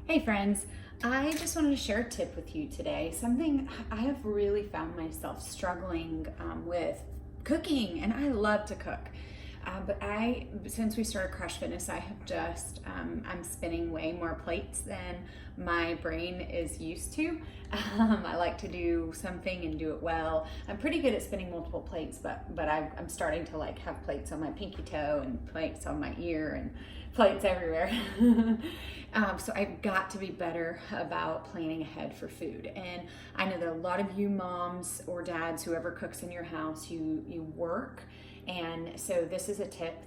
Hey friends, I just wanted to share a tip with you today. Something I have really found myself struggling with cooking, and I love to cook. Since we started Crush Fitness, I have just, I'm spinning way more plates than my brain is used to. I like to do something and do it well. I'm pretty good at spinning multiple plates, but I'm starting to like have plates on my pinky toe and plates on my ear and plates everywhere. So I've got to be better about planning ahead for food. And I know that a lot of you moms or dads, whoever cooks in your house, you work. And so this is a tip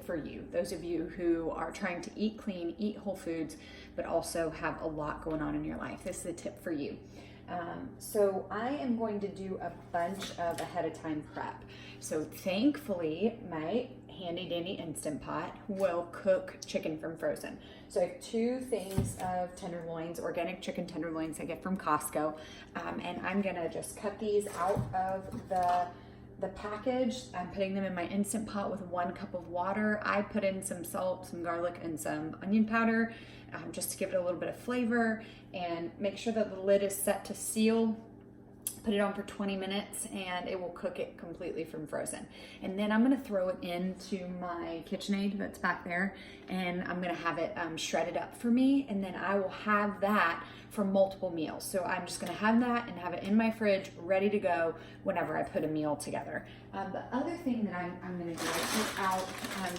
for you, those of you who are trying to eat clean, eat whole foods, but also have a lot going on in your life. This is a tip for you. So I am going to do a bunch of ahead of time prep. So thankfully, my handy dandy Instant Pot will cook chicken from frozen. So I have two things of tenderloins, organic chicken tenderloins I get from Costco. And I'm gonna just cut these out of the package. I'm putting them in my Instant Pot with 1 cup of water. I put in some salt, some garlic, and some onion powder just to give it a little bit of flavor, and make sure that the lid is set to seal. Put it on for 20 minutes and it will cook it completely from frozen. And then I'm gonna throw it into my KitchenAid that's back there, and I'm gonna have it shredded up for me, and then I will have that for multiple meals. So I'm just gonna have that and have it in my fridge ready to go whenever I put a meal together. The other thing that I'm gonna do is put out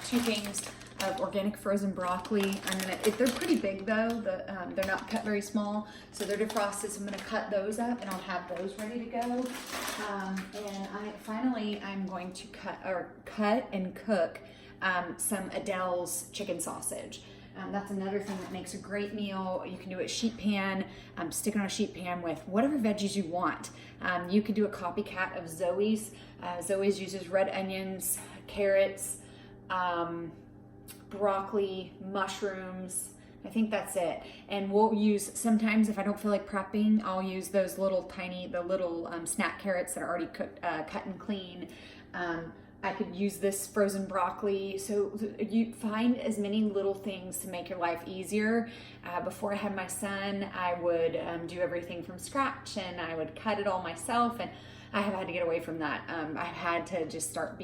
2 things of organic frozen broccoli. They're pretty big though, they're not cut very small, so they're defrosted, so I'm gonna cut those up and I'll have those ready to go. And I'm going to cut and cook some Adele's chicken sausage. That's another thing that makes a great meal. You can do it sheet pan, stick it on a sheet pan with whatever veggies you want. You could do a copycat of Zoe's. Zoe's uses red onions, carrots, broccoli, mushrooms. I think that's it. And we'll use, sometimes if I don't feel like prepping, I'll use those little snack carrots that are already cooked, cut and clean. I could use this frozen broccoli. So you find as many little things to make your life easier. Before I had my son, I would do everything from scratch, and I would cut it all myself, and I have had to get away from that. I've had to just start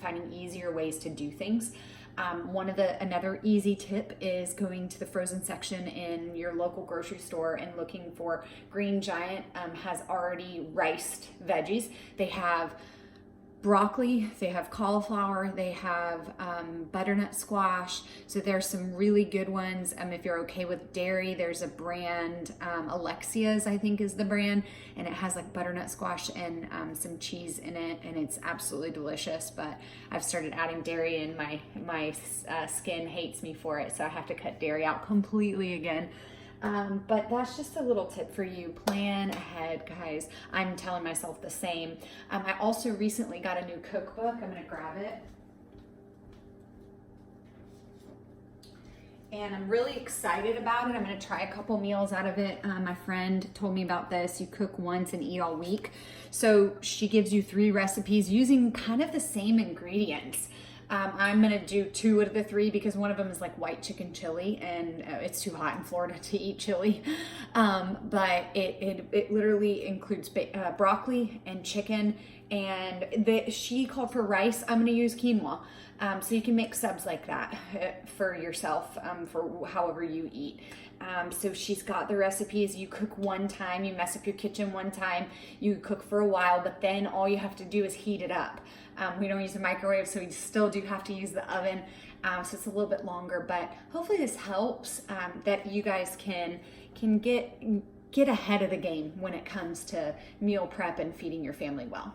finding easier ways to do things. Another easy tip is going to the frozen section in your local grocery store and looking for Green Giant. Has already riced veggies. They have broccoli, they have cauliflower, they have butternut squash. So there's some really good ones. If you're okay with dairy, there's a brand, Alexia's I think is the brand, and it has like butternut squash and some cheese in it, and it's absolutely delicious. But I've started adding dairy, and my skin hates me for it, so I have to cut dairy out completely again. But that's just a little tip for you. Plan ahead, guys. I'm telling myself the same. I also recently got a new cookbook. I'm gonna grab it. And I'm really excited about it. I'm gonna try a couple meals out of it. My friend told me about this. You cook once and eat all week. So she gives you 3 recipes using kind of the same ingredients. I'm gonna do 2 of the 3 because one of them is like white chicken chili, and it's too hot in Florida to eat chili. But it literally includes broccoli and chicken, and she called for rice. I'm gonna use quinoa. So you can make subs like that for yourself, for however you eat. So she's got the recipes. You cook one time, you mess up your kitchen one time, you cook for a while, but then all you have to do is heat it up. We don't use the microwave, so we still do have to use the oven. So it's a little bit longer, but hopefully this helps, that you guys can get ahead of the game when it comes to meal prep and feeding your family well.